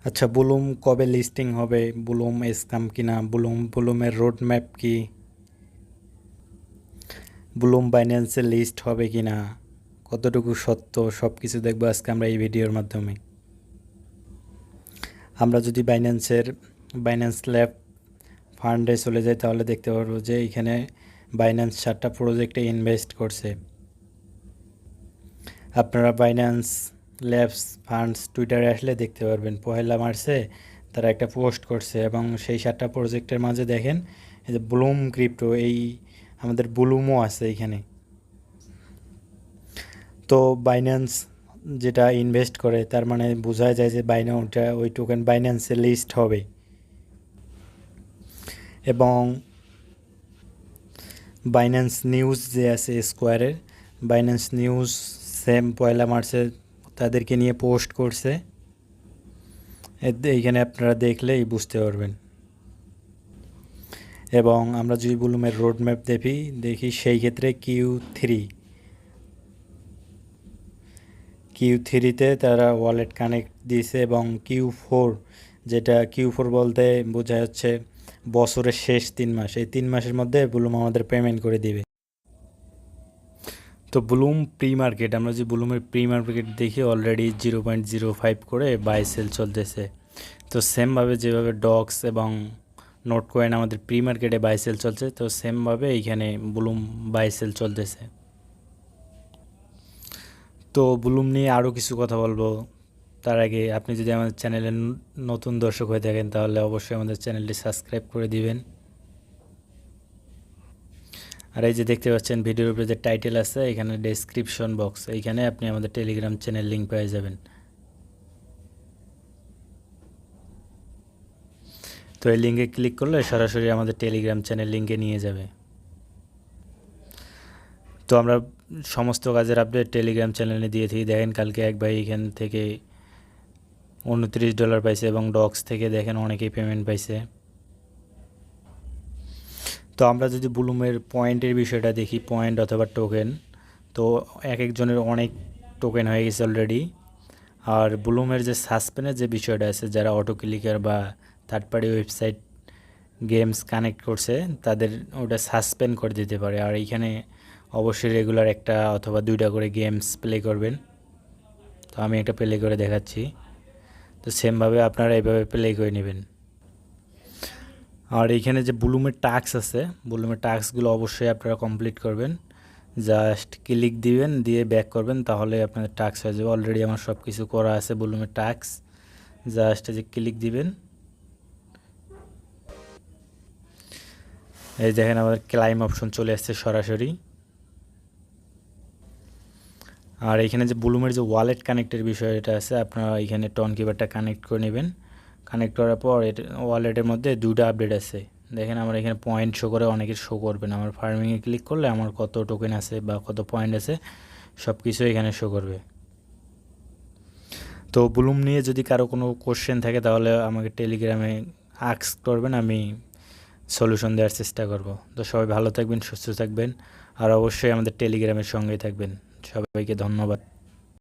আচ্ছা, বুলুম কবে লিস্টিং হবে? বুলুম স্ক্যাম কিনা? বুলুমের রোড ম্যাপ কি? বুলুম বাইন্যান্সে লিস্ট হবে কিনা? কতটুকু সত্য সব কিছু দেখবো আজকে আমরা এই ভিডিওর মাধ্যমে। আমরা যদি বাইন্যান্স ল্যাব ফান্ডে চলে যাই তাহলে দেখতে পারবো যে এখানে বাইন্যান্স 4টা প্রজেক্টে ইনভেস্ট করছে। আপনারা বাইন্যান্স ল্যাবস ফান্ডস টুইটারে আসলে দেখতে পারবেন, 1 মার্চে তারা একটা পোস্ট করছে এবং সেই 7টা প্রজেক্টের মাঝে দেখেন এই যে ব্লুম ক্রিপ্টো, এই আমাদের ব্লুমও আছে এখানে। তো বাইন্যান্স যেটা ইনভেস্ট করে তার মানে বোঝা যায় যে ওই টোকেন বাইন্যান্সে লিস্ট হবে। এবং বাইন্যান্স নিউজ যে আছে স্কোয়ারের, বাইন্যান্স নিউজ সেম 1 মার্চে তাদেরকে নিয়ে পোস্ট করছে। এইখানে আপনারা দেখলেই বুঝতে পারবেন। এবং আমরা যদি বুলুমের রোড ম্যাপ দেখি সেই ক্ষেত্রে কিউ থ্রিতে তারা ওয়ালেট কানেক্ট দিয়েছে এবং Q4, যেটা Q4 বলতে বোঝা যাচ্ছে বছরের শেষ 3 মাস, এই 3 মাসের মধ্যে বুলুম আমাদের পেমেন্ট করে দিবে। তো বুলুম প্রি মার্কেট, আমরা যে বুলুমের প্রি মার্কেট দেখি অলরেডি 0.05 করে বাই সেল চলতেছে। তো সেমভাবে যেভাবে ডক্স এবং নোট কয়েন আমাদের প্রি মার্কেটে বাই সেল চলছে, তো সেমভাবে এইখানে বুলুম বাই সেল চলতেছে। তো বুলুম নিয়ে আরও কিছু কথা বলবো। তার আগে আপনি যদি আমাদের চ্যানেলে নতুন দর্শক হয়ে থাকেন তাহলে অবশ্যই আমাদের চ্যানেলটি সাবস্ক্রাইব করে দিবেন। আর এই যে দেখতে পাচ্ছেন ভিডিওর উপরে যে টাইটেল আছে, এখানে ডেসক্রিপশন বক্স, এইখানে আপনি আমাদের টেলিগ্রাম চ্যানেল লিঙ্ক পেয়ে যাবেন। তো এই লিঙ্কে ক্লিক করলে সরাসরি আমাদের টেলিগ্রাম চ্যানেল লিঙ্কে নিয়ে যাবে। তো আমরা সমস্ত কাজের আপডেট টেলিগ্রাম চ্যানেলে দিয়ে থাকি। দেখেন কালকে এক ভাই এখান থেকে $29 পাইছে এবং ডক্স থেকে দেখেন অনেকেই পেমেন্ট পাইছে। তো আমরা যদি বুলুমের পয়েন্টের বিষয়টা দেখি, পয়েন্ট অথবা টোকেন, তো এক একজনের অনেক টোকেন হয়ে গেছে অলরেডি। আর বুলুমের যে সাসপেনের যে বিষয়টা আছে, যারা অটো ক্লিকার বা third party website games connect করছে তাদের ওটা সাসপেন্ড করে দিতে পারে। আর এইখানে অবশ্যই রেগুলার একটা অথবা 2টা করে গেমস প্লে করবেন। তো আমি একটা প্লে করে দেখাচ্ছি। তো সেমভাবে আপনারা এইভাবে প্লে করে নেবেন। আর এইখানে যে বুলুমের টাস্ক আছে, বুলুমের টাস্কগুলো অবশ্যই আপনারা কমপ্লিট করবেন। জাস্ট ক্লিক দিবেন, দিয়ে ব্যাক করবেন, তাহলে আপনাদের টাস্ক হয়ে যাবে। অলরেডি আমার সব কিছু করা আছে বুলুমের টাস্ক। জাস্ট যে ক্লিক দিবেন, এই দেখেন আমাদের ক্লাইম অপশন চলে আসছে সরাসরি। আর এখানে যে বুলুমের যে ওয়ালেট কানেক্টের বিষয়টা আছে, আপনারা এখানে টন কিপারটা কানেক্ট করে নেবেন। কানেক্ট করার পর ওয়ালেটের মধ্যে 2টা আপডেট আছে। দেখেন আমার এখানে পয়েন্ট শো করে, অনেকের শো করবে না। আমার ফার্মিংয়ে ক্লিক করলে আমার কত টোকেন আছে বা কত পয়েন্ট আছে সব কিছু এখানে শো করবে। তো বুলুম নিয়ে যদি কারো কোনো কোশ্চেন থাকে তাহলে আমাকে টেলিগ্রামে আস্ক করবেন, আমি সলিউশন দেওয়ার চেষ্টা করব। তো সবাই ভালো থাকবেন, সুস্থ থাকবেন, আর অবশ্যই আমাদের টেলিগ্রামের সঙ্গেই থাকবেন। সবাইকে ধন্যবাদ।